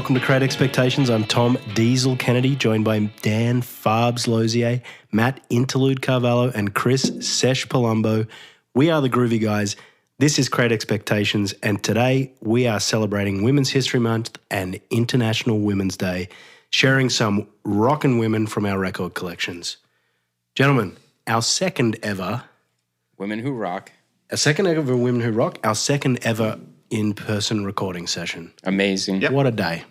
welcome to Create Expectations. I'm Tom Diesel Kennedy, joined by Dan Farbs Lozier, Matt Interlude Carvalho, and Chris Sesh Palumbo. We are the Groovy Guys. This is Create Expectations, and today we are celebrating Women's History Month and International Women's Day, sharing some rockin' women from our record collections. Gentlemen, our second ever... Women Who Rock. Our second ever Women Who Rock, our second ever in-person recording session. Amazing. Yep. What a day.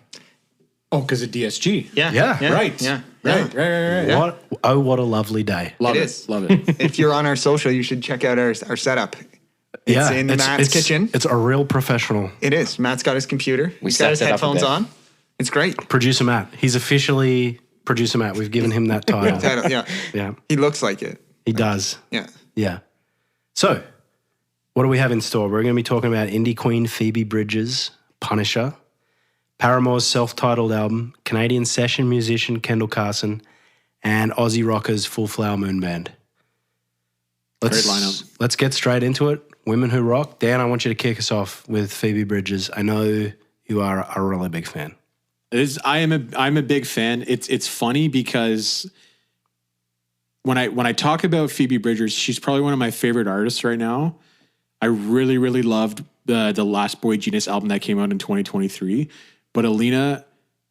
Oh, because of DSG. Yeah. Right. Yeah. Right. Yeah. What a lovely day. Love It it. is. Love it. If you're on our social, you should check out our setup. It's in Matt's kitchen. It's a real professional. It is. Matt's got his computer. He's set got his it up a headphones bit. on. It's great. Producer Matt. He's officially Producer Matt. We've given him that title. Yeah. Yeah, He looks like it. he does. Yeah. Yeah. So, what do we have in store? We're going to be talking about indie queen Phoebe Bridgers Punisher, Paramore's self-titled album, Canadian session musician Kendel Carson, and Aussie rockers Full Flower Moon Band. Great lineup. Let's get straight into it. Women Who Rock. Dan, I want you to kick us off with Phoebe Bridgers. I know you are a really big fan. I'm a big fan. It's funny because when I talk about Phoebe Bridgers, she's probably one of my favorite artists right now. I really, really loved the Last Boy Genius album that came out in 2023. But Alina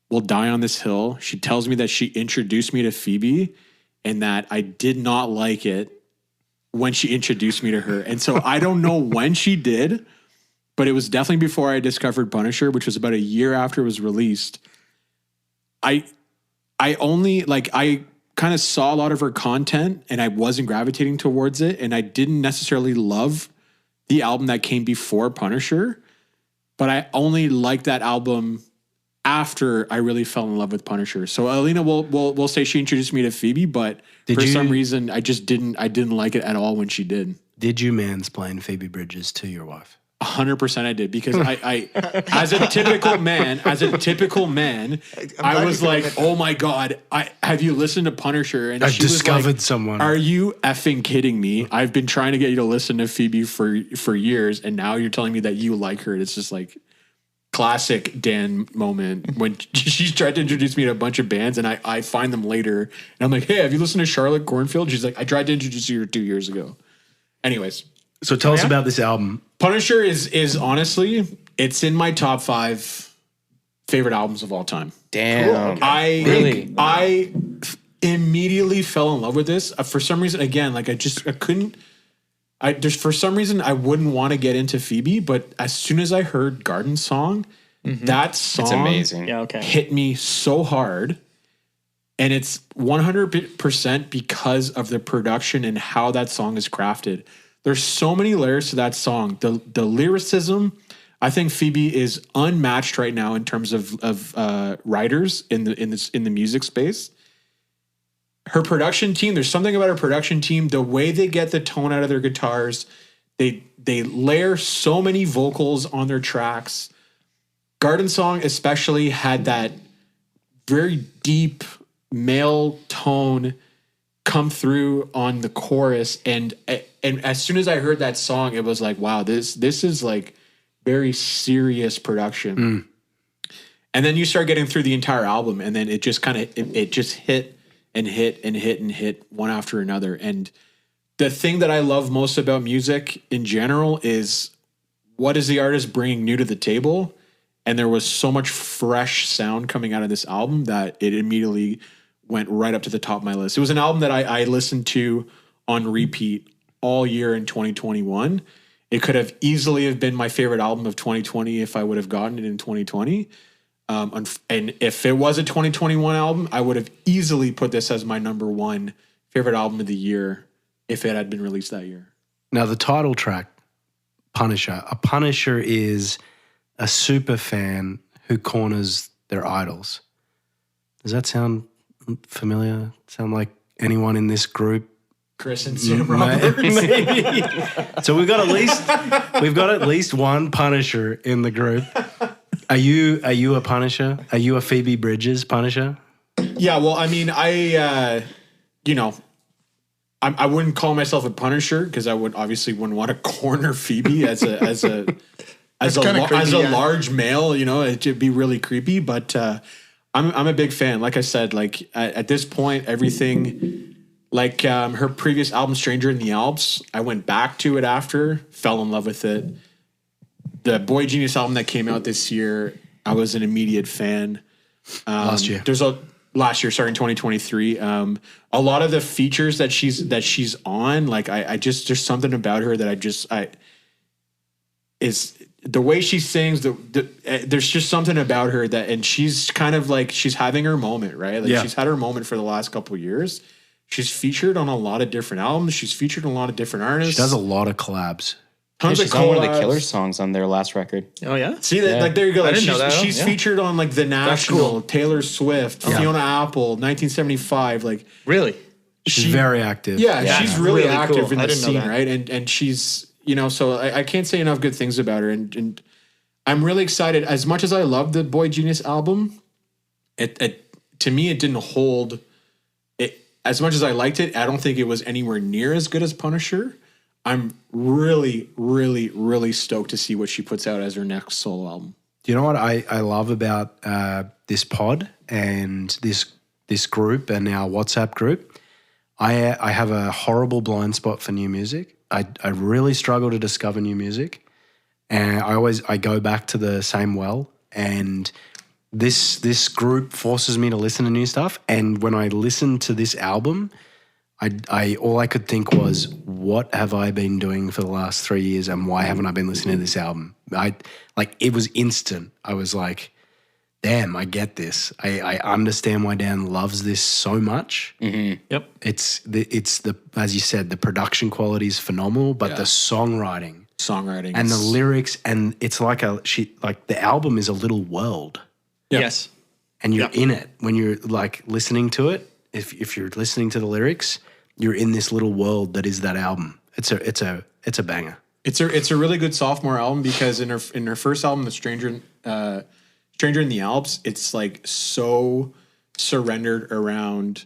will die on this hill. She tells me that she introduced me to Phoebe and that I did not like it when she introduced me to her. And so I don't know when she did, but it was definitely before I discovered Punisher, which was about a year after it was released. I kind of saw a lot of her content and I wasn't gravitating towards it. And I didn't necessarily love the album that came before Punisher, but I only liked that album after I really fell in love with Punisher. So Alina will say she introduced me to Phoebe, but some reason I didn't like it at all when she did. Did you mansplain Phoebe Bridgers to your wife? 100% I did, because I as a typical man, I was like, oh my God, have you listened to Punisher? And I've she was discovered like, someone. Are you effing kidding me? I've been trying to get you to listen to Phoebe for years, and now you're telling me that you like her. It's just like classic Dan moment when she's tried to introduce me to a bunch of bands, and I find them later, and I'm like, hey, have you listened to Charlotte Cornfield? She's like, I tried to introduce you 2 years ago. Anyways. So tell us about this album. Punisher is honestly, it's in my top 5 favorite albums of all time. Damn. Cool. I immediately fell in love with this. For some reason, again, like for some reason I wouldn't want to get into Phoebe, but as soon as I heard Garden Song, that song It's amazing. hit me so hard. And it's 100% because of the production and how that song is crafted. There's so many layers to that song. The lyricism, I think Phoebe is unmatched right now in terms of writers in the music space. Her production team, there's something about her production team, the way they get the tone out of their guitars, they layer so many vocals on their tracks. Garden Song especially had that very deep male tone come through on the chorus, and as soon as I heard that song, it was like, wow, this is like very serious production. And then you start getting through the entire album, and then it just kind of it just hit and hit and hit and hit one after another. And the thing that I love most about music in general is, what is the artist bringing new to the table? And there was so much fresh sound coming out of this album that it immediately went right up to the top of my list. It was an album that I listened to on repeat all year in 2021. It could have easily have been my favorite album of 2020 if I would have gotten it in 2020. And if it was a 2021 album, I would have easily put this as my number 1 favorite album of the year if it had been released that year. Now, the title track, Punisher. A Punisher is a super fan who corners their idols. Does that sound familiar? Sound like anyone in this group? Chris and Sam Roberts. Maybe. So we've got at least one Punisher in the group. Are you a Punisher? Are you a Phoebe Bridgers Punisher? Yeah, well, I mean, I wouldn't call myself a Punisher because I wouldn't want to corner Phoebe as as That's kinda creepy, as a yeah. large male, you know, it'd be really creepy. But I'm a big fan. Like I said, like at this point, everything, like her previous album, Stranger in the Alps, I went back to it after, fell in love with it. The Boy Genius album that came out this year, I was an immediate fan. Last year. Last year, sorry, in 2023. A lot of the features that she's on, like I just, there's something about her that is the way she sings. There's just something about her that, and she's kind of like, she's having her moment, right? Like she's had her moment for the last couple of years. She's featured on a lot of different albums. She's featured on a lot of different artists. She does a lot of collabs. Tons of She's on one of the collabs. Killer songs on their last record. Oh yeah. See that? Like there you go. Like, didn't know that. she's Yeah. featured on like The National, cool. Taylor Swift, Fiona Apple, 1975. Like Really? She's very active. yeah, she's really, Really active cool. in I the didn't know scene, that. right? And she's, you know, so I can't say enough good things about her. And I'm really excited. As much as I love the Boy Genius album, it to me it didn't hold it as much as I liked it. I don't think it was anywhere near as good as Punisher. I'm really, really, really stoked to see what she puts out as her next solo album. Do you know what I love about this pod and this group and our WhatsApp group? I have a horrible blind spot for new music. I really struggle to discover new music, and I go back to the same well. And this group forces me to listen to new stuff. And when I listened to this album, I all I could think was, what have I been doing for the last 3 years, and why haven't I been listening to this album? It was instant. I was like, damn, I get this. I understand why Dan loves this so much. Mm-hmm. Yep. It's the as you said, the production quality is phenomenal, but the songwriting and the lyrics, and it's like the album is a little world, Yes. and you're in it when you're like listening to it. If you're listening to the lyrics, you're in this little world that is that album. It's a banger. It's a really good sophomore album because in her first album, The Stranger in the Alps, it's like so surrendered around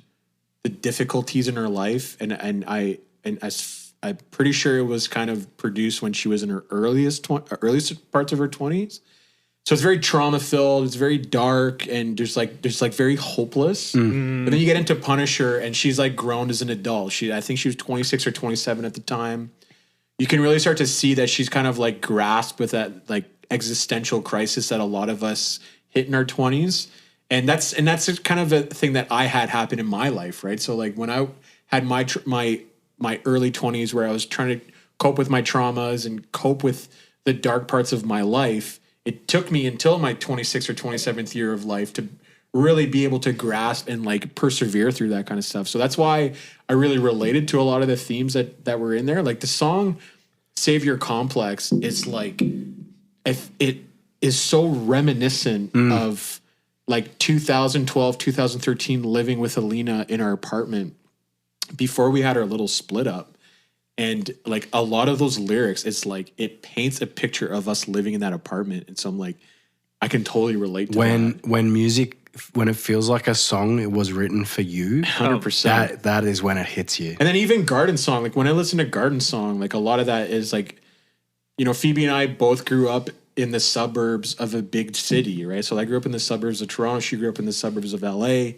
the difficulties in her life, and I'm pretty sure it was kind of produced when she was in her earliest parts of her 20s. So it's very trauma filled. It's very dark, and there's like very hopeless. But then you get into Punisher, and she's like grown as an adult. I think she was 26 or 27 at the time. You can really start to see that she's kind of like grasped with that like existential crisis that a lot of us hit in our 20s, and that's kind of a thing that I had happen in my life, right? So like when I had my early 20s, where I was trying to cope with my traumas and cope with the dark parts of my life. It took me until my 26th or 27th year of life to really be able to grasp and like persevere through that kind of stuff. So that's why I really related to a lot of the themes that were in there. Like the song Savior Complex is like, if it is so reminiscent of like 2012, 2013 living with Alina in our apartment before we had our little split up. And like a lot of those lyrics, it's like it paints a picture of us living in that apartment. And so I'm like, I can totally relate to that. When music, when it feels like a song it was written for you, 100%. that is when it hits you. And then even Garden Song, like when I listen to Garden Song, like a lot of that is like, you know, Phoebe and I both grew up in the suburbs of a big city, right? So I grew up in the suburbs of Toronto. She grew up in the suburbs of LA.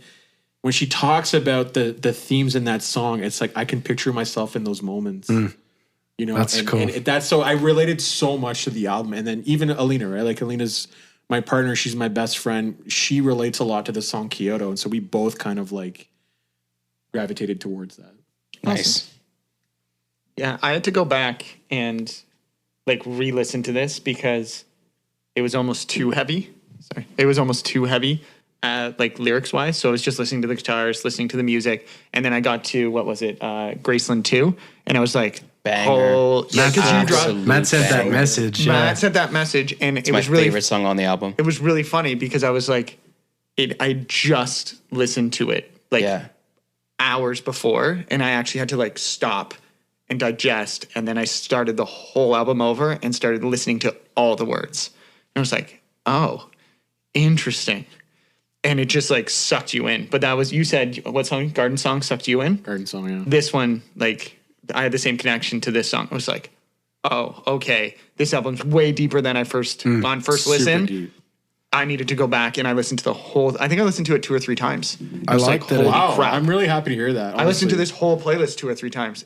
When she talks about the themes in that song, it's like I can picture myself in those moments. You know, That's cool. And that's so I related so much to the album. And then even Alina, right? Like Alina's my partner, she's my best friend. She relates a lot to the song Kyoto. And so we both kind of like gravitated towards that. Nice. Yeah, I had to go back and like re-listen to this because it was almost too heavy. Sorry. It was almost too heavy, like lyrics wise. So I was just listening to the guitars, listening to the music. And then I got to, what was it? Graceland 2. And I was like, Banger. yeah, because you dropped. Matt sent that message. Matt sent that message, and It's it my was really favorite song on the album. It was really funny because I was like, I just listened to it like hours before, and I actually had to like stop and digest, and then I started the whole album over and started listening to all the words. And I was like, oh, interesting. And it just like sucked you in. But that was, you said, what song? Garden Song sucked you in? Garden Song, yeah. This one, like, I had the same connection to this song. I was like, oh, okay, this album's way deeper than I first on first Super listen. deep. I needed to go back and I listened to the whole. I think I listened to it 2 or 3 times. I like that. Wow, crap. I'm really happy to hear that. I listened to honestly. this whole playlist 2 or 3 times.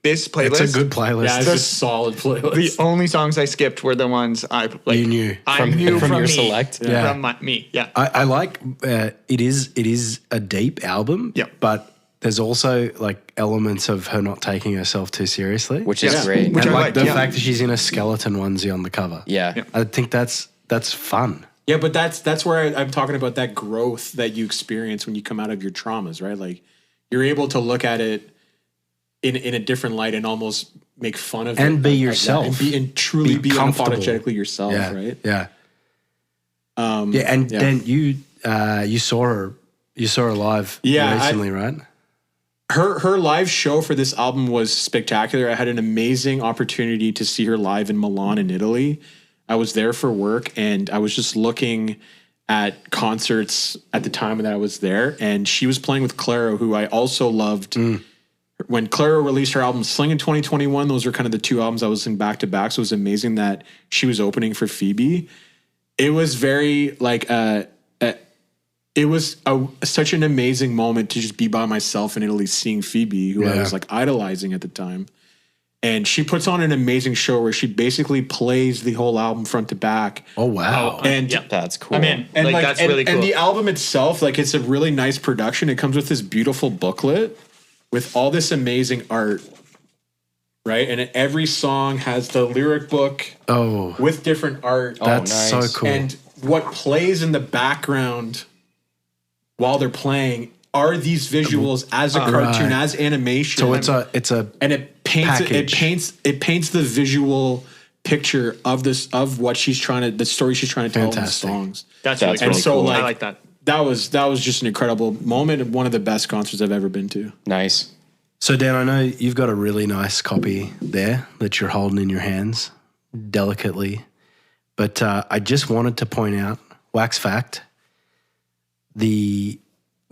This playlist. It's a good playlist. Yeah, it's a solid playlist. The only songs I skipped were the ones I like. You knew. I knew from your me, select? Yeah. From me. Yeah. I like it is a deep album, Yep. but there's also like elements of her not taking herself too seriously. Which is Yeah. great. Which and I like like, the yeah. fact that she's in a skeleton onesie on the cover. Yeah. I think that's fun. Yeah, but that's where I'm talking about that growth that you experience when you come out of your traumas, right? Like you're able to look at it in a different light and almost make fun of it. And be like that, yourself. and truly be comfortable. unapologetically yourself, Yeah. right? Yeah. And yeah. then you saw her live recently, right? Her live show for this album was spectacular. I had an amazing opportunity to see her live in Milan in Italy. I was there for work and I was just looking at concerts at the time that I was there, and she was playing with Clairo, who I also loved. When Clairo released her album Sling in 2021, those were kind of the 2 albums I was listening back to back. So it was amazing that she was opening for Phoebe. It was very like it was such an amazing moment to just be by myself in Italy seeing Phoebe, who I was like idolizing at the time. And she puts on an amazing show where she basically plays the whole album front to back. Oh wow. And That's cool. I'm in. and like, that's really cool. And the album itself, like it's a really nice production. It comes with this beautiful booklet with all this amazing art, right? And every song has the lyric book Oh, with different art. that's nice. so cool. And what plays in the background while they're playing are these visuals as a cartoon, as animation. so it's a and it paints package. it paints the visual picture of what she's trying to, the story she's trying to tell in the Fantastic. songs. that's really That's cool. And so cool. like I like that. that was just an incredible moment and one of the best concerts I've ever been to. Nice. So Dan, I know you've got a really nice copy there that you're holding in your hands delicately, but I just wanted to point out, wax fact, the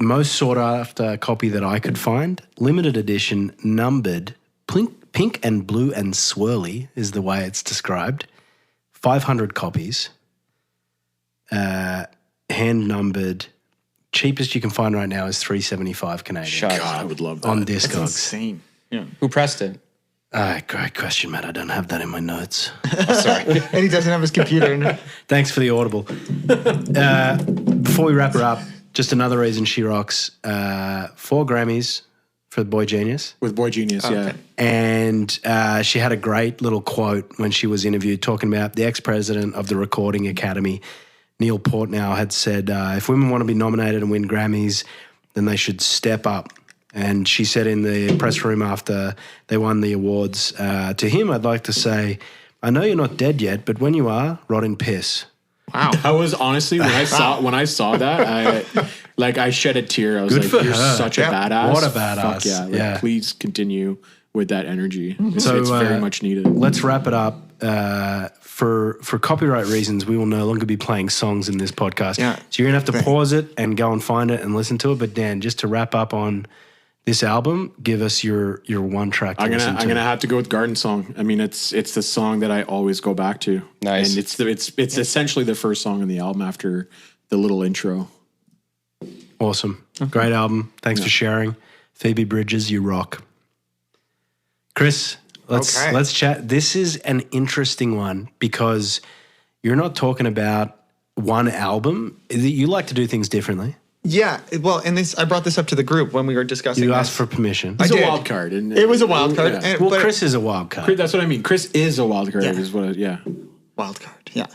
most sought after copy that I could find, limited edition, numbered, pink and blue and swirly is the way it's described, 500 copies, hand numbered. Cheapest you can find right now is $3.75 Canadian Shut God, I up. would love that. on That's Discogs. insane. Yeah. Who pressed it? Great question, Matt. I don't have that in my notes. Sorry. And he doesn't have his computer. Thanks for the audible. Before we wrap her up, just another reason she rocks. 4 Grammys for Boy Genius. With Boy Genius, yeah. And she had a great little quote when she was interviewed talking about the ex-president of the Recording Academy, Neil Portnow, had said, if women want to be nominated and win Grammys, then they should step up. And she said in the press room after they won the awards, to him, I'd like to say, I know you're not dead yet, but when you are, rot in piss. Wow. That was honestly when I saw that, I shed a tear. I was Good like, for "You're her. such a Yeah. badass! What a Fuck badass. yeah! Like, Yeah. Please continue with that energy. It's, So, it's very much needed." Let's wrap it up. For copyright reasons, we will no longer be playing songs in this podcast. Yeah. So you're going to have to pause it and go and find it and listen to it. But Dan, just to wrap up on this album, give us your one track to I'm listen to. gonna have to go with Garden Song. I mean, it's the song that I always go back to. Nice. And it's essentially the first song on the album after the little intro. Awesome. Great album. Thanks for sharing. Phoebe Bridgers, you rock. Chris, let's chat. This is an interesting one because you're not talking about one album. You like to do things differently. Yeah. Well, and I brought this up to the group when we were discussing You this. asked for permission. It's did. a wild card. And It was a wild card. Yeah. and- Well, but- Chris is a wild card. That's what I mean. Chris is a wild card. Yeah. Is what? Wild card. Yeah.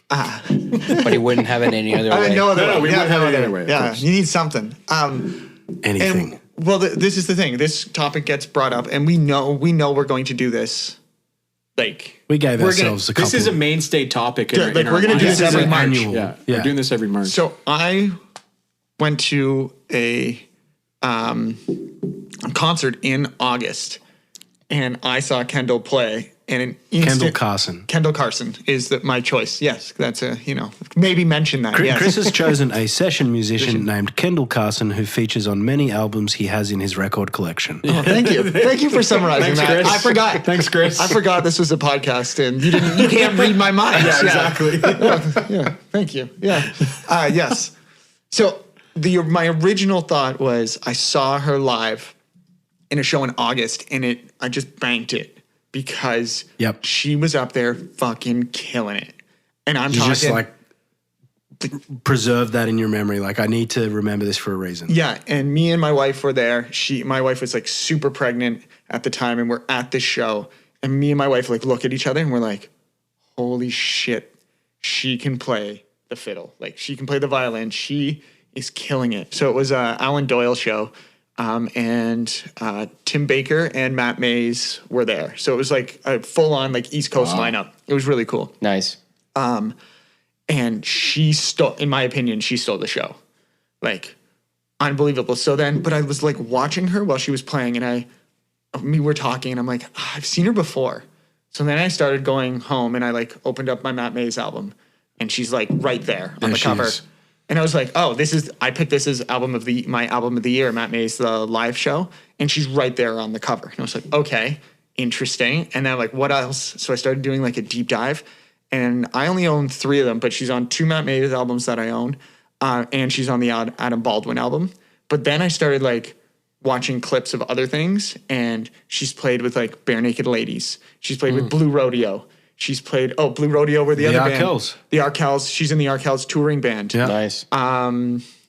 But he wouldn't have it any other I way. mean, no other No, way. we Yeah, wouldn't have no it other either way. way, of Yeah. course. You need something. Anything. And well, this is the thing. This topic gets brought up, and we know we're going to do this. Like We gave we're ourselves a couple. This is a mainstay topic. Yeah, like, we're gonna do minds. this every March. annual. Yeah, Yeah. we're doing this every March. So I went to a concert in August, and I saw Kendel play, and an instant. Kendel Carson is my choice. Yes, that's maybe mention that. Yes. Chris has chosen a session musician named Kendel Carson who features on many albums he has in his record collection. Oh, thank you. Thank you for summarizing that. Chris. I forgot. Thanks, Chris. I forgot this was a podcast and you can't read my mind. Yeah, exactly. Yeah. Thank you. Yeah. Yes. So my original thought was I saw her live in a show in August and I just banked it because she was up there fucking killing it. And I'm talking just like preserve that in your memory. Like I need to remember this for a reason. Yeah. And me and my wife were there. My wife was like super pregnant at the time and we're at this show and me and my wife like look at each other and we're like, holy shit, she can play the fiddle. Like she can play the violin. She is killing it. So it was a Alan Doyle show. And Tim Baker and Matt Mays were there. So it was like a full-on like East Coast lineup. It was really cool. Nice. And she stole, in my opinion, she stole the show. Like, unbelievable. So then, but I was like watching her while she was playing and we were talking and I'm like, I've seen her before. So then I started going home and I like opened up my Matt Mays album and she's like right there on the cover. And I was like, oh, I picked this as my album of the year, Matt Mays, the live show. And she's right there on the cover. And I was like, okay, interesting. And then I'm like, what else? So I started doing like a deep dive. And I only own 3 of them, but she's on 2 Matt Mays albums that I own. And she's on the Adam Baldwin album. But then I started like watching clips of other things. And she's played with like Bare Naked Ladies. She's played with Blue Rodeo. She's played, Blue Rodeo were the other band. The Arkells. She's in the Arkells touring band. Yeah. Nice.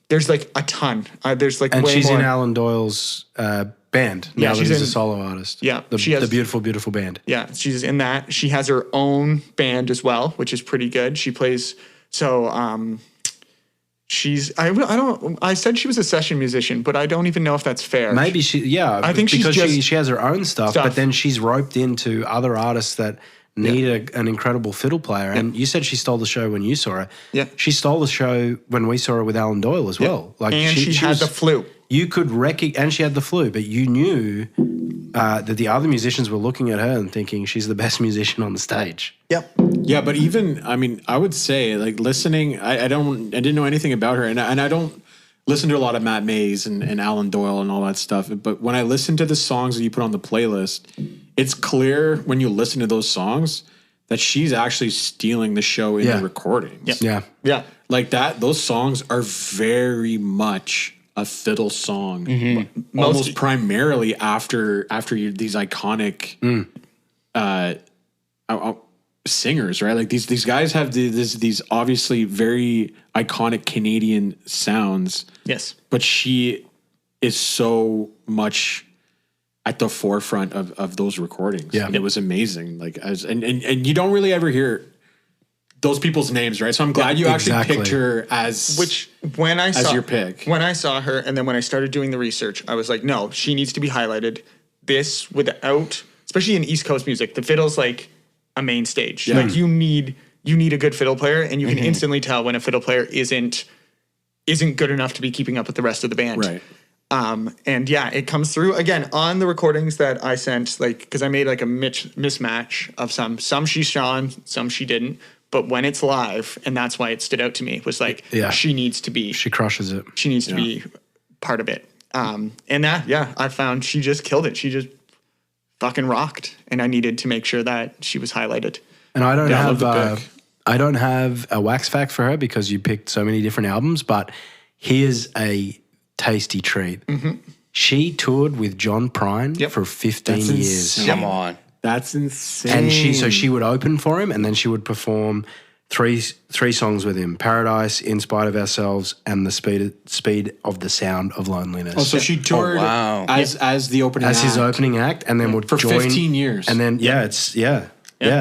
There's like a ton. There's like and way she's more. in Alan Doyle's band now that he's a solo artist. Yeah. The beautiful, beautiful band. Yeah, she's in that. She has her own band as well, which is pretty good. She plays, I said she was a session musician, but I don't even know if that's fair. Maybe I think because she has her own stuff, but then she's roped into other artists that need an incredible fiddle player. And you said she stole the show when you saw her. Yeah. She stole the show when we saw her with Alan Doyle as well. Like and she had the flu. You could and she had the flu, but you knew that the other musicians were looking at her and thinking she's the best musician on the stage. Yep. Yeah, but even, I mean, I would say like listening, I didn't know anything about her and I don't listen to a lot of Matt Mays and Alan Doyle and all that stuff. But when I listen to the songs that you put on the playlist, it's clear when you listen to those songs that she's actually stealing the show in the recordings. Yep. Yeah. Like those songs are very much a fiddle song, almost primarily after these iconic singers, right? Like these guys have these obviously very iconic Canadian sounds. Yes. But she is so much at the forefront of those recordings. Yeah. And it was amazing. Like and you don't really ever hear those people's names, right? So I'm glad you actually picked her as your pick. When I saw her and then when I started doing the research, I was like, no, she needs to be highlighted. This without, especially in East Coast music, the fiddle's like a main stage. Yeah. Like you need a good fiddle player and you can instantly tell when a fiddle player isn't good enough to be keeping up with the rest of the band. Right. And yeah, it comes through again on the recordings that I sent, like, because I made like a mismatch of some she shone, some she didn't. But when it's live, and that's why it stood out to me, was like, she crushes it. She needs to be part of it. And I found she just killed it. She just fucking rocked. And I needed to make sure that she was highlighted. And I don't have a wax fact for her because you picked so many different albums, but here's a tasty treat. Mm-hmm. She toured with John Prine for 15 years. Come on. That's insane. And she would open for him and then she would perform three songs with him: Paradise, In Spite of Ourselves, and The Speed of the Sound of Loneliness. Oh, so she toured as the opening act. As his opening act, and then would for join 15 years. And then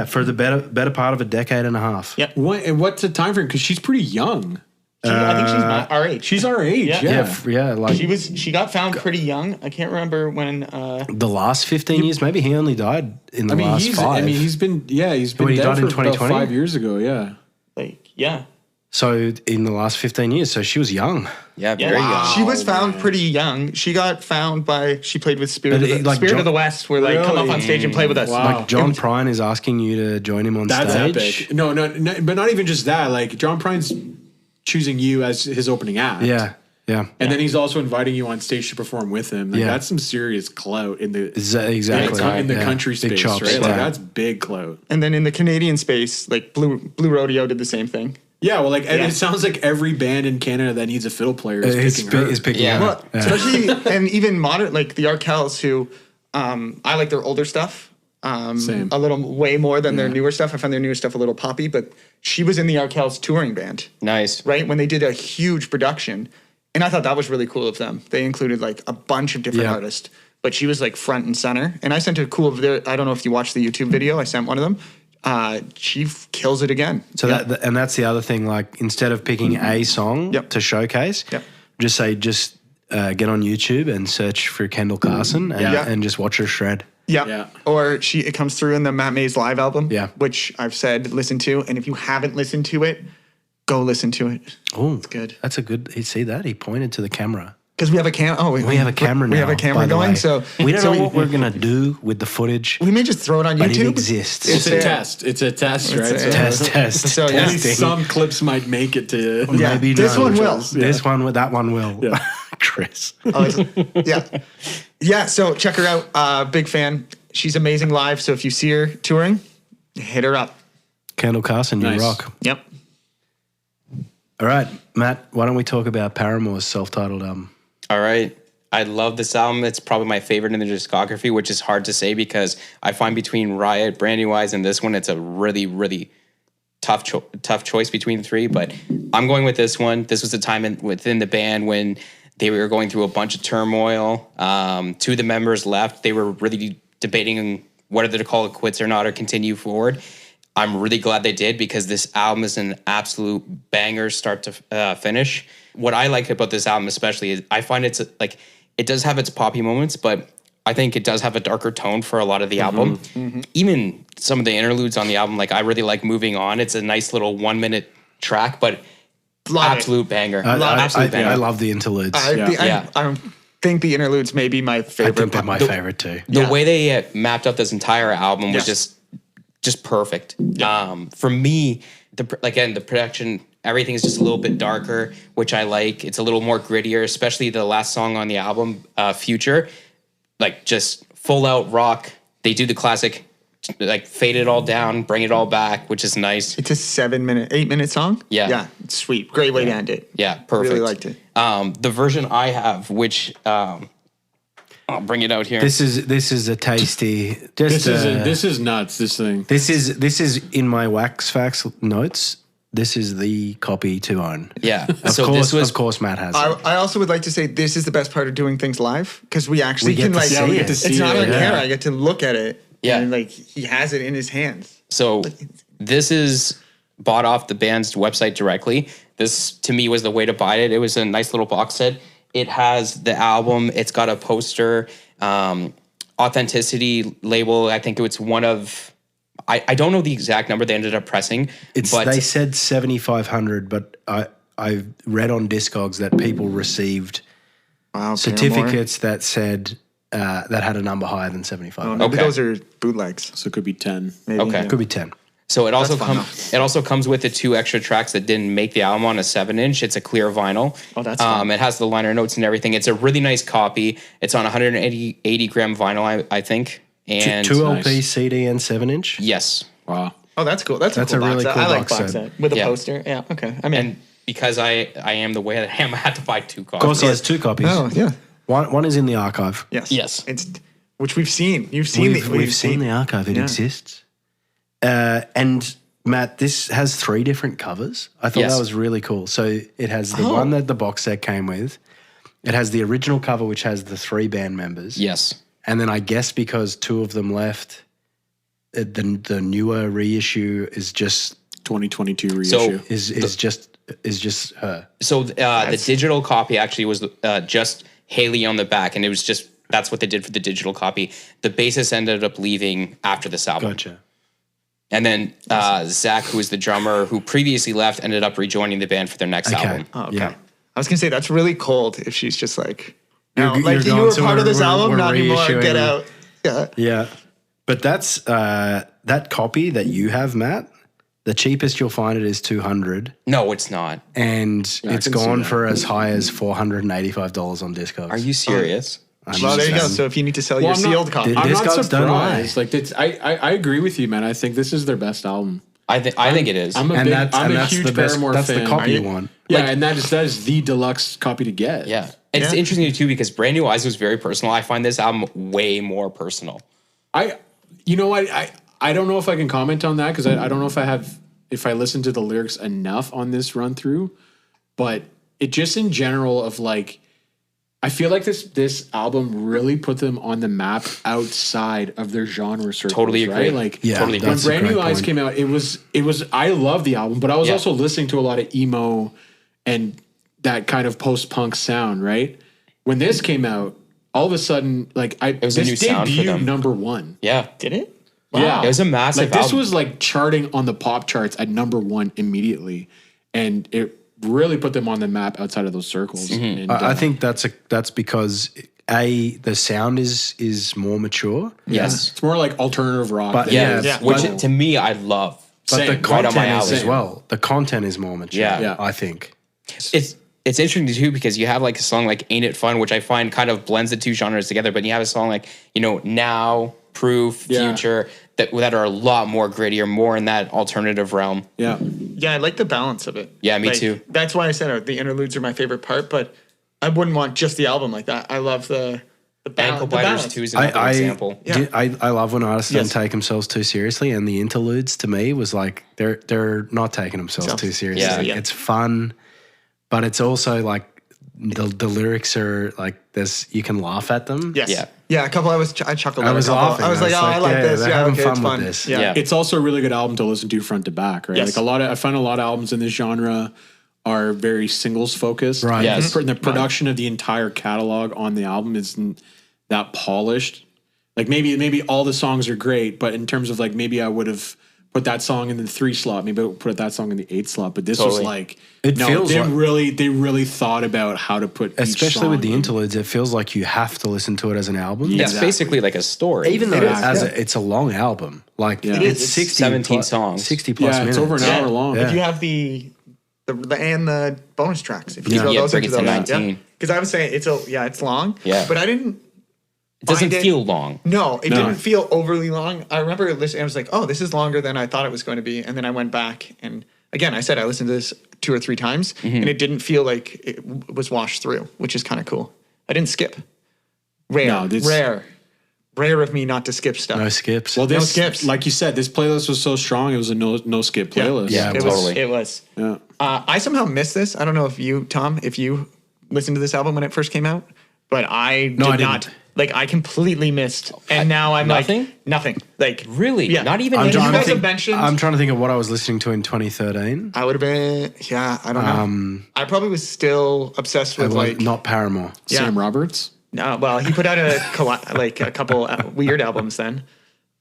for the better part of a decade and a half. Yep. What's the time frame? Because she's pretty young. I think she's our age. She's our age. Yeah. Like she got found pretty young. I can't remember when. The last 15 years, maybe he only died in the last 5. I mean, he's been dead in for about 5 years ago. Yeah. Like, yeah. So in the last 15 years, so she was young. Yeah, very young. She was found pretty young. She got found she played with Spirit of the West, where like, come up on stage and play with us. Wow. Like John Prine is asking you to join him on That's stage. epic. No, but not even just that. Like John Prine's choosing you as his opening act. Yeah. Yeah. And then he's also inviting you on stage to perform with him. Like, Yeah. that's some serious clout in the Exactly. in the Yeah. country Big space, chops, right? yeah. Like that's big clout. And then in the Canadian space, like Blue Rodeo did the same thing. Yeah, well, like it sounds like every band in Canada that needs a fiddle player is picking her. Is picking Yeah. her. Well, especially and even modern, like the Arkells, who I like their older stuff. Same. A little way more than their newer stuff. I find their newer stuff a little poppy, but she was in the Arkells touring band, Nice. right? When they did a huge production. And I thought that was really cool of them. They included like a bunch of different artists, but she was like front and center. And I sent a cool video. I don't know if you watched the YouTube video. I sent one of them. She kills it again. So and that's the other thing. Like instead of picking a song to showcase, just get on YouTube and search for Kendel Carson and just watch her shred. Yeah. Or it comes through in the Matt Mays live album, which I've said listen to. And if you haven't listened to it, go listen to it. Oh, it's good. That's a good. You see that? He pointed to the camera. Because we have a camera. Oh, we have a camera now. We have a camera going. So we don't know what we're gonna do with the footage. We may just throw it on YouTube. But it exists. It's a test. It's a test, right? Test. So some clips might make it to. Maybe this one will. This one, that one will. Yeah. Chris. Yeah. So check her out. Big fan. She's amazing live. So if you see her touring, hit her up. Kendel Carson, you rock. Yep. All right, Matt, why don't we talk about Paramore's self-titled album? All right. I love this album. It's probably my favorite in the discography, which is hard to say because I find between Riot, Brandy Wise, and this one, it's a really, really tough choice between the three. But I'm going with this one. This was the time within the band when they were going through a bunch of turmoil. Two of the members left. They were really debating whether to call it quits or not or continue forward. I'm really glad they did because this album is an absolute banger start to finish. What I like about this album especially is I find it's like it does have its poppy moments, but I think it does have a darker tone for a lot of the album. Even some of the interludes on the album, like I really like Moving On. It's a nice little 1 minute track, but absolute banger. I love the interludes. I think the interludes may be my favorite. I think they're my favorite too. The way they mapped up this entire album was just perfect. For me, the production, everything is just a little bit darker, which I like. It's a little more grittier, especially the last song on the album, Future. Like just full out rock. They do the classic, like fade it all down, bring it all back, which is nice. It's a 8 minute song. Yeah, it's sweet. Great way to end it. Yeah, perfect. Really liked it. The version I have, which I'll bring it out here. This is a tasty. This is nuts. This thing. This is in my Wax Facts notes. This is the copy to own. Yeah. Of course, Matt has it. I also would like to say this is the best part of doing things live because we actually get can to see it. It's not on camera. I get to look at it. Yeah. And like he has it in his hands. So this is bought off the band's website directly. This to me was the way to buy it. It was a nice little box set. It has the album. It's got a poster, authenticity label. I think it's one of. I don't know the exact number they ended up pressing. But they said 7,500, but I read on Discogs that people received certificates that said that had a number higher than 7,500. Maybe those are bootlegs. So it could be 10. Maybe. Okay. Could be 10. So it also comes with the 2 extra tracks that didn't make the album on a 7-inch. It's a clear vinyl. Oh, that's fun. It has the liner notes and everything. It's a really nice copy. It's on 180 gram vinyl, I think. And 2 LP, CD, and 7-inch. Yes. Wow. Oh, that's cool. That's a cool really box cool set. I like box box set with a poster. Yeah. Okay. I mean, and because I am the way that I am, I had to buy 2 copies. Of course, he has 2 copies. oh yeah. One is in the archive. Yes. It's which we've seen. You've seen We've seen the archive. It exists. And Matt, this has 3 different covers. I thought that was really cool. So it has the one that the box set came with. It has the original cover, which has the 3 band members. Yes. And then I guess because 2 of them left, the newer reissue is just 2022 reissue. is just her. So the digital copy actually was just Haley on the back, and it was just that's what they did for the digital copy. The bassist ended up leaving after this album. Gotcha. And then Zach, who was the drummer, who previously left, ended up rejoining the band for their next album. Oh, okay. Yeah. I was gonna say that's really cold if she's just like, no, You're like you going, were so part of this we're album, not anymore. reissuing Get it. out. Yeah. Yeah. But that's that copy that you have, Matt. The cheapest you'll find it is $200, No, it's not. and I it's can see gone that. for as high as $485 on Discogs. Are you serious? Well, there you go. So if you need to sell your sealed copy, Did- I'm not Discogs don't lie. surprised. Like it's, I agree with you, man. I think this is their best album. I think it is. I'm a and big, that's, I'm and a that's huge the best. Paramore That's fan. the copy you want. Yeah, and that is the deluxe copy to get. Yeah. It's interesting too because Brand New Eyes was very personal. I find this album way more personal. You know what? I don't know if I can comment on that because I don't know if I listened to the lyrics enough on this run through, but it just in general of like, I feel like this album really put them on the map outside of their genre circles. Totally agree. Right? Like Yeah, Totally when that's a Brand New great Eyes point. came out, it was I love the album, but I was Yeah. also listening to a lot of emo and that kind of post-punk sound, right? When this came out, all of a sudden, like was a new sound for them. #1. Yeah. did it? Yeah, It was a massive Like this album. was like charting on the pop charts at #1 immediately, and it really put them on the map outside of those circles. Mm-hmm. And, I think that's because the sound is more mature, Yes. it's more like alternative rock. But than yeah, it is Yeah. metal. Which to me I love. but the Same. Right content on my is alley. as well. The content is more mature. Yeah. I think. It's interesting too because you have like a song like Ain't It Fun, which I find kind of blends the two genres together, but you have a song like, Now, Proof, Yeah. Future, that are a lot more grittier, more in that alternative realm. Yeah, Yeah, I like the balance of it. Yeah, me Like, too. That's why I said the interludes are my favorite part, but I wouldn't want just the album like that. I love the Ankle Biters too is another example. I love when artists Yes. don't take themselves too seriously, and the interludes to me was like they're not taking themselves too seriously. Yeah. Yeah. It's fun, but it's also like the lyrics are like you can laugh at them. Yes. Yeah. Yeah, a couple I chuckled I at was a couple. laughing. I was like, oh, I like this. they're Yeah, having okay, fun it's with fun. this. Yeah. it's also a really good album to listen to front to back. Right, Yes. like I find a lot of albums in this genre are very singles focused. Right. Yes. The production of the entire catalog on the album isn't that polished. Like maybe all the songs are great, but in terms of like maybe I would have put that song in the 3 slot, maybe I would put that song in the 8 slot. But this was Totally. like It feels they like- really thought about how to put each Especially with song the in. interludes, it feels like you have to listen to it as an album. It's basically like a story. Even though It is, it's a long album, like Yeah. it's It's 60 17 plus, songs. 60 plus Yeah, minutes. it's over an hour long. Yeah. If you have the and the bonus tracks, if you Yeah. throw Yeah, those bring into it to those, 19. Because I was saying it's long. Yeah. But I didn't. It doesn't find feel long. No, it No. didn't feel overly long. I remember listening. I was like, "Oh, this is longer than I thought it was going to be." And then I went back and again, I said I listened to this 2 or 3 times, and it didn't feel like it was washed through, which is kind of cool. I didn't skip. No, this- Rare of me not to skip stuff. No skips. Well, this, No skips. like you said, this playlist was so strong. It was a no skip playlist. Yeah, it totally. was. It was. Yeah. I somehow missed this. I don't know if you, Tom, if you listened to this album when it first came out, but I did I not. didn't. Like I completely missed, and now I'm Nothing? like nothing. Like Really? Yeah. Not even I'm any you trying to guys think. have mentioned. I'm trying to think of what I was listening to in 2013. I would have been. Yeah, I don't know. I probably was still obsessed It with was like. not Paramore. Yeah. Sam Roberts. No, well, he put out like a couple weird albums then.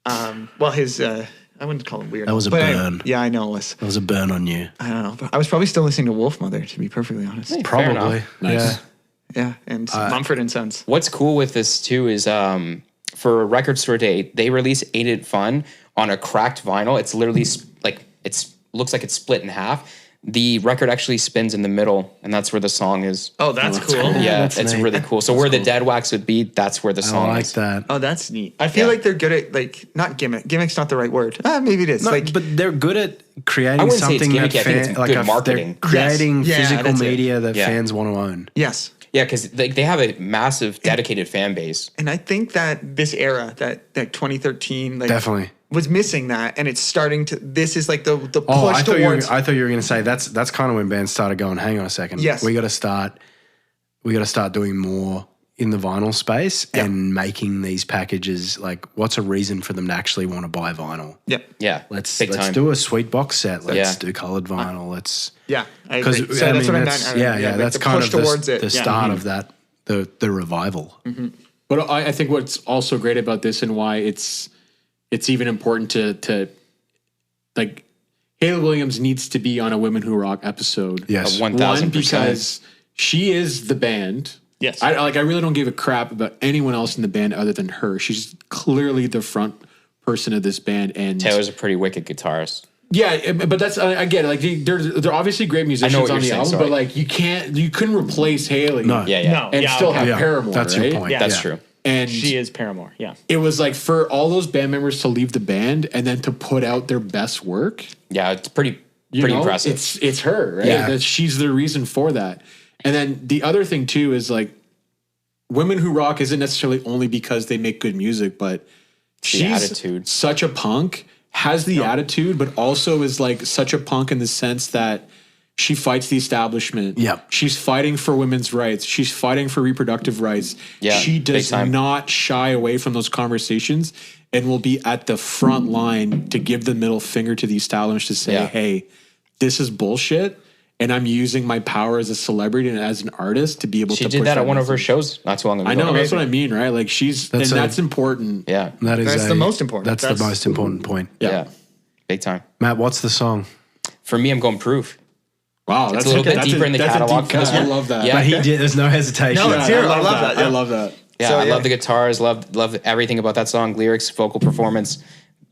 Well, his I wouldn't call them weird. That was a but burn. yeah, I know it was. That was a burn on you. I don't know, but I was probably still listening to Wolf Mother, to be perfectly honest. Fair Probably. enough. Nice. Yeah. Yeah, and Mumford and Sons. What's cool with this too is for Record Store Day, they release Ain't It Fun on a cracked vinyl. It's literally looks like it's split in half. The record actually spins in the middle, and that's where the song is. Oh, that's cool. Yeah, that's it's neat. really cool. So where the dead wax would be, that's where the I song like is. that. Oh, that's neat. I feel Yeah. like they're good at like not gimmick. Gimmick's not the right word. Maybe it is. No, like, but they're good at creating I wouldn't say it's something that gimmicky, I think it's good they're marketing. creating Yes. Yeah, physical that's it. media that Yeah. fans want to own. yes. Yeah, because they have a massive dedicated fan base. And I think that this era, that 2013, like Definitely. was missing that, and it's starting to. This is like the push Oh, I thought towards. you were going to say that's kind of when bands started going. Hang on a second. Yes. we got to start doing more in the vinyl space and making these packages. Like, what's a reason for them to actually want to buy vinyl? Yep. Yeah, Let's big time. do a sweet box set. Let's Yeah. do colored vinyl. Let's Yeah, I because agree. So that's what I'm not. yeah. like That's the kind push of the, towards it. the Yeah. start of that the revival. But I think what's also great about this and why it's even important to like Haley Williams needs to be on a Women Who Rock episode. Yes. 1000%. One, because she is the band. Yes. I really don't give a crap about anyone else in the band other than her. She's clearly the front person of this band. And Taylor's a pretty wicked guitarist. yeah, but that's I get it. Like they're obviously great musicians on the album, but like you couldn't replace Haley. No. Yeah. And still have Paramore. That's right? your point. Yeah. That's true. And She is Paramore. Yeah. it was like for all those band members to leave the band and then to put out their best work. Yeah, it's pretty You know, impressive. It's her, right? Yeah. That she's the reason for that. And then the other thing too is like women who rock isn't necessarily only because they make good music, but she's attitude. such a punk, has the attitude, but also is like such a punk in the sense that she fights the establishment. Yep. She's fighting for women's rights. She's fighting for reproductive rights. Yeah, she big does time. not shy away from those conversations and will be at the front line to give the middle finger to the establishment to say, Yeah. hey, this is bullshit. And I'm using my power as a celebrity and as an artist to be able She to did push that at one of her message. shows not too long ago. I know, that's Amazing. what I mean, right? Like that's important. Yeah. That's the most important. That's the That's- most important point. Yeah. Big time. Matt, what's the song? For me, I'm going Proof. Wow, It's a little bit deeper in the catalog for this I one. love that. Yeah. But he did. There's no hesitation. No, it's here. I love that. I Yeah. love that. Yeah, So, I yeah. love the guitars, love everything about that song, lyrics, vocal performance,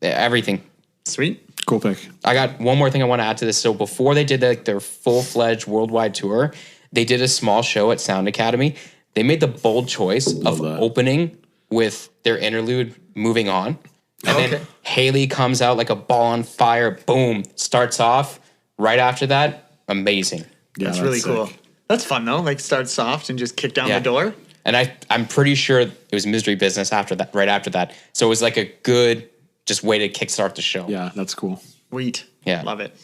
everything. Sweet. Cool pick. I got one more thing I want to add to this. So before they did their full-fledged worldwide tour, they did a small show at Sound Academy. They made the bold choice of that. opening with their interlude, Moving On. And then Haley comes out like a ball on fire, boom, starts off. Right after that, amazing. Yeah, That's really sick. cool. That's fun though. Like start soft and just kick down Yeah. the door. And I'm pretty sure it was Misery Business after that, right after that. So it was like a good just way to kickstart the show. Yeah, that's cool. Sweet. Yeah. Love it.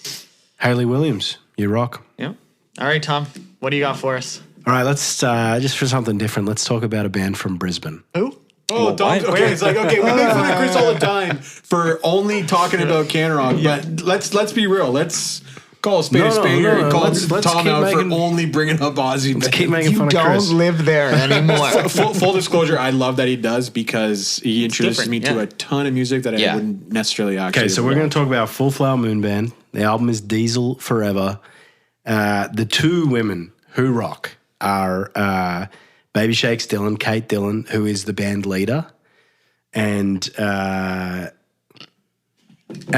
Haley Williams, you rock. Yeah. All right, Tom. What do you got for us? All right, let's just for something different. Let's talk about a band from Brisbane. Who? Oh, Dom, okay. It's like, okay, we make fun of Chris all the time for only talking about Can Rock, but let's be real. Let's call a spade a spade here and call let's Tom keep out making- for only bringing up Aussie. Let's keep making You fun of don't Chris. live there anymore. Full disclosure, I love that he does because he introduces different, me to yeah. a ton of music that Yeah. I wouldn't necessarily actually. Okay, so we're going to talk about Full Flower Moon Band. The album is Diesel Forever. The two women who rock are Baby Shakes Dillon, Kate Dillon, who is the band leader, and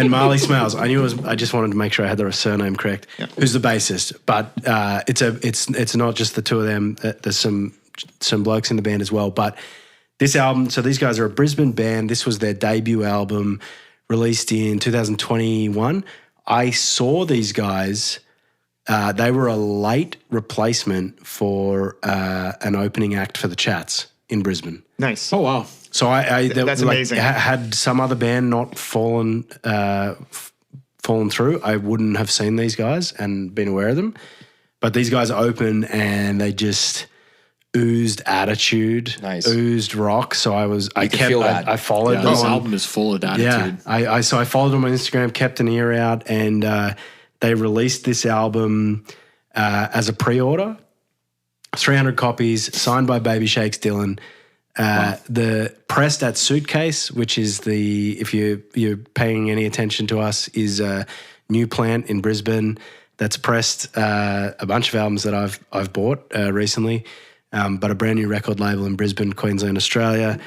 Marley Smells. I knew it was. I just wanted to make sure I had the surname correct. Who's the bassist? But it's not just the two of them. There's some blokes in the band as well. But this album. So these guys are a Brisbane band. This was their debut album, released in 2021. I saw these guys. They were a late replacement for an opening act for the Chats in Brisbane. Nice. Oh wow. So That's amazing. Had some other band not fallen through, I wouldn't have seen these guys and been aware of them. But these guys open and they just oozed attitude, Nice. oozed rock. So I could feel that. I followed Yeah, them. this on- album is full of attitude. yeah, I followed them on Instagram, kept an ear out, and they released this album as a pre-order, 300 copies, signed by Baby Shakes Dillon. The pressed at Suitcase, which is if you're paying any attention to us, is a new plant in Brisbane that's pressed a bunch of albums that I've bought recently, but a brand new record label in Brisbane, Queensland, Australia.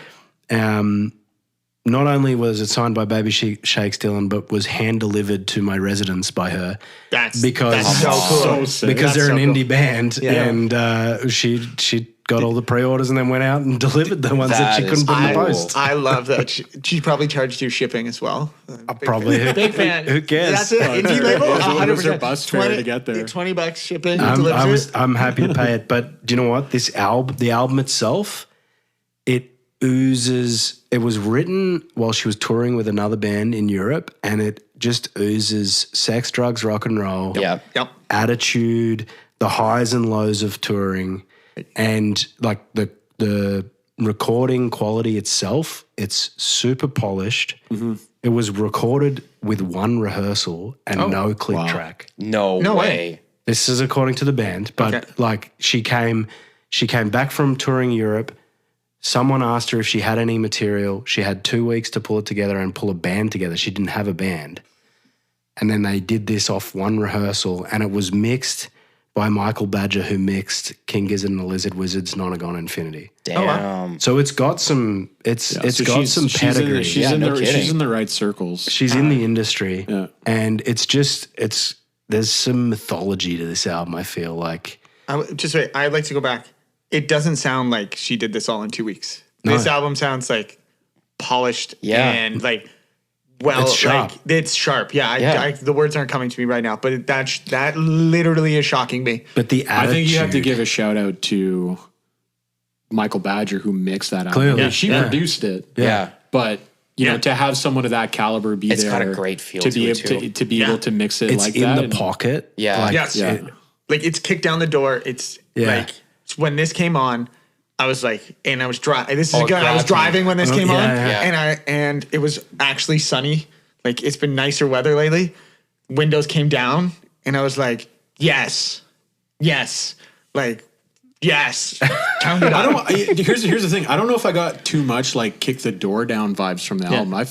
Not only was it signed by Baby Shakes Dillon, but was hand delivered to my residence by her. That's so cool. So sick. Because That's they're so an cool. indie band, and she got all the pre-orders and then went out and delivered the ones that she That couldn't is put in the cool. post. I love that. She probably charged you shipping as well. Probably. Big fan. Who cares? That's it. Indie label. What was her 100%. bus fare to get there? $20 shipping. delivers it. I'm happy to pay it, but do you know what? The album itself, it oozes. It was written while she was touring with another band in Europe, and it just oozes sex, drugs, rock and roll. Yeah. Yep. Attitude, the highs and lows of touring, and like the recording quality itself, it's super polished. It was recorded with one rehearsal and no click track. No way. way. This is according to the band, but Okay. like she came back from touring Europe. Someone asked her if she had any material. She had 2 weeks to pull it together and pull a band together. She didn't have a band. And then they did this off one rehearsal, and it was mixed by Michael Badger, who mixed King Gizzard and the Lizard Wizard's Nonagon Infinity. Damn. Oh, wow. So it's got some got some pedigree. She's in the right circles. She's in the industry. Yeah. And there's some mythology to this album, I feel like. I'd like to go back. It doesn't sound like she did this all in 2 weeks. This album sounds like polished and like, well, it's sharp. Like, it's sharp. Yeah, the words aren't coming to me right now, but that literally is shocking me. But the attitude, I think you have to give a shout out to Michael Badger, who mixed that album. Clearly. Yeah, she produced it. Yeah. But you know, to have someone of that caliber be It's there, got a great feel to be to it, able too. to be able to mix it it's like in that. the pocket. Yeah. Like, Yes. Like, it's kicked down the door. It's like, when this came on, I was like, and I was driving. I was driving when this came on, and it was actually sunny. Like, it's been nicer weather lately. Windows came down, and I was like, yes, like, yes. Count it up. Here's the thing. I don't know if I got too much like kick the door down vibes from the album.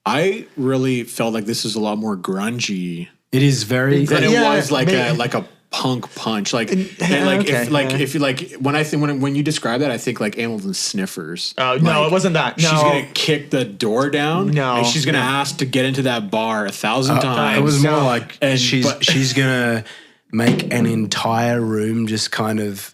I really felt like this is a lot more grungy. It is very than it was like a punk punch. Like if you like when you describe that, I think like Animals and Sniffers. Oh no, it wasn't that. No. She's gonna kick the door down. No. And she's gonna ask to get into that bar 1,000 times. It was more like she's gonna make an entire room just kind of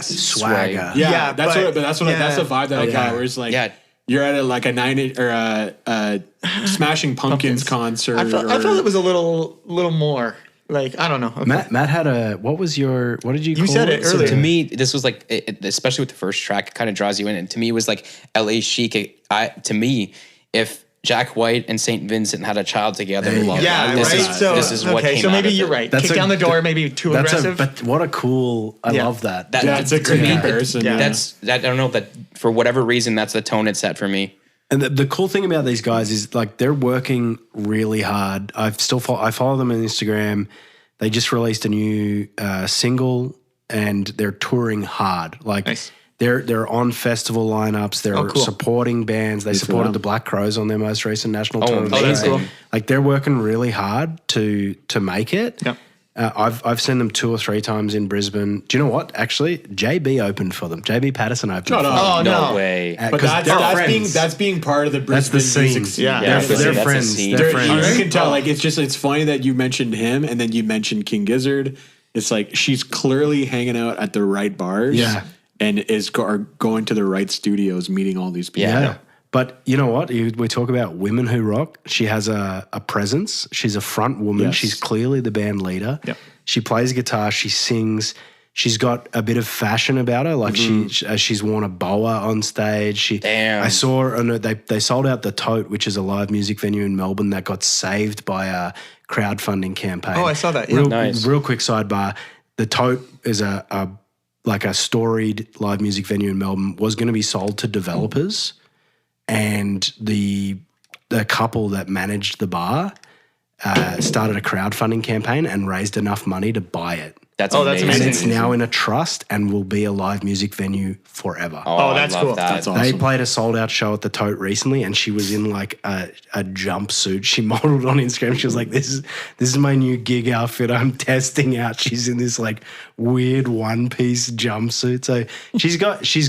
swagger. Yeah, that's the vibe that I got. Where it's like you're at a Smashing Pumpkins concert. I felt it was a little more. Like, I don't know. Okay. Matt had what did you call it? You said it earlier. To me, this was like, especially with the first track, it kind of draws you in. And to me, it was like LA Chic. To me, if Jack White and St. Vincent had a child together, this is what came so maybe out of you're it. right. Kick down the door, maybe too aggressive. But what a cool, I love that. That's a good comparison. I don't know, that for whatever reason, that's the tone it set for me. And the cool thing about these guys is like they're working really hard. I follow them on Instagram. They just released a new single and they're touring hard. Like they're on festival lineups. They're supporting bands. They supported the Black Crowes on their most recent national tour. That's cool. Like they're working really hard to make it. Yep. I've seen them 2 or 3 times in Brisbane. Do you know what? Actually, JB opened for them. JB Patterson opened for them. Oh, no way. But that's being part of the Brisbane music scene. Yeah, they're friends. They're friends. You can tell. Like it's funny that you mentioned him and then you mentioned King Gizzard. It's like she's clearly hanging out at the right bars. Yeah. And is going to the right studios, meeting all these people. Yeah. But you know what? We talk about women who rock. She has a presence. She's a front woman. Yes. She's clearly the band leader. Yep. She plays guitar. She sings. She's got a bit of fashion about her. Like she's worn a boa on stage. Damn. I saw her. They sold out the Tote, which is a live music venue in Melbourne that got saved by a crowdfunding campaign. Oh, I saw that. Yeah. Real quick sidebar. The Tote is a storied live music venue in Melbourne. Was going to be sold to developers. And the couple that managed the bar started a crowdfunding campaign and raised enough money to buy it. That's amazing. And it's now in a trust and will be a live music venue forever. Oh, that's cool. That's awesome. They played a sold-out show at the Tote recently, and she was in like a jumpsuit. She modeled on Instagram. She was like, "This is my new gig outfit. I'm testing out." She's in this like weird one-piece jumpsuit. So she's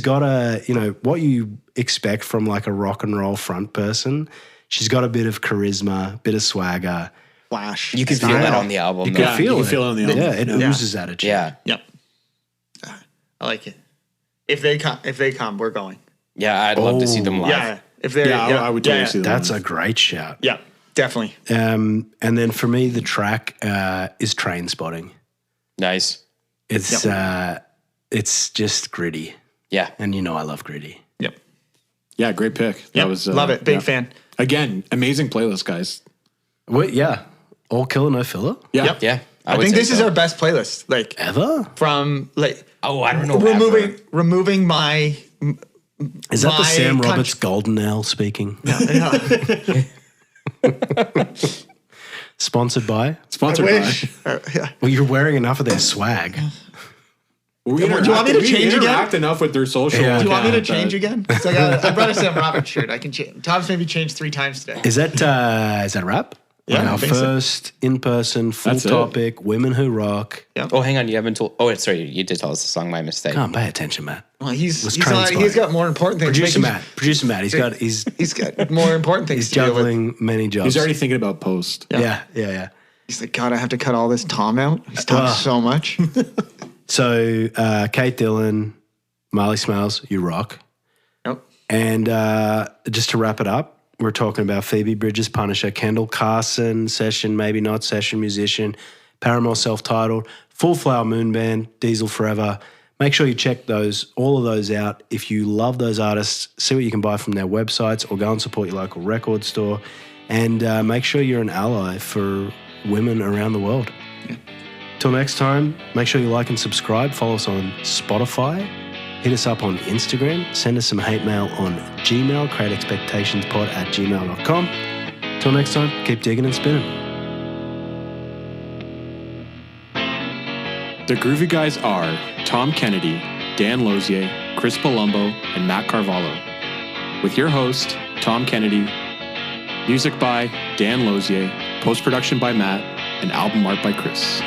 got a what you expect from like a rock and roll front person. She's got a bit of charisma, bit of swagger. Flash. You can feel that on the album. You can feel it on the album. Yeah, it oozes attitude. Yeah. Yep. I like it. If they come, we're going. Yeah, I'd love to see them live. Yeah. If they're I would totally see them. That's a great shout. Yeah, definitely. And then for me, the track is Train Spotting. Nice. It's just gritty. Yeah. And I love gritty. Yep. Yeah, great pick. Yep. That was love it. Big fan. Again, amazing playlist, guys. Well, yeah. All killer, no filler? Yeah. Yep. Yeah. I think this is our best playlist. Like Ever? from like I don't know. removing my Is that the Sam country- Roberts Golden Ale speaking? Yeah. Sponsored by? Sponsored wish. by. Yeah. Well, you're wearing enough of their swag. We Do you want me to change again? interact enough with their social. Yeah. Do you want me to account change that- again? 'Cause I brought a Sam Roberts shirt. I can change. Tom's maybe changed 3 times today. Is that a rap? Yeah, Our first in-person full That's it. topic, Women Who Rock. Yep. Oh, hang on. You haven't told. Oh, sorry. You did tell us the song. My mistake. Can't pay attention, Matt. Well, he's transpiring. got more important things. Producer Matt. He's got more important things he's to deal with. juggling many jobs. He's already thinking about post. Yeah. He's like, God, I have to cut all this Tom out. He's talking so much. So Kate Dillon, Marley Smells, you rock. Yep. And just to wrap it up, we're talking about Phoebe Bridgers Punisher, Kendel Carson, session, maybe not session musician, Paramore self-titled, Full Flower Moon Band, Diesel Forever. Make sure you check all of those out. If you love those artists, see what you can buy from their websites or go and support your local record store. And make sure you're an ally for women around the world. Yeah. Till next time, make sure you like and subscribe. Follow us on Spotify. Hit us up on Instagram. Send us some hate mail on Gmail, createexpectationspod@gmail.com. Till next time, keep digging and spinning. The Groovy Guys are Tom Kennedy, Dan Lozier, Chris Palumbo, and Matt Carvalho. With your host, Tom Kennedy. Music by Dan Lozier, post-production by Matt, and album art by Chris.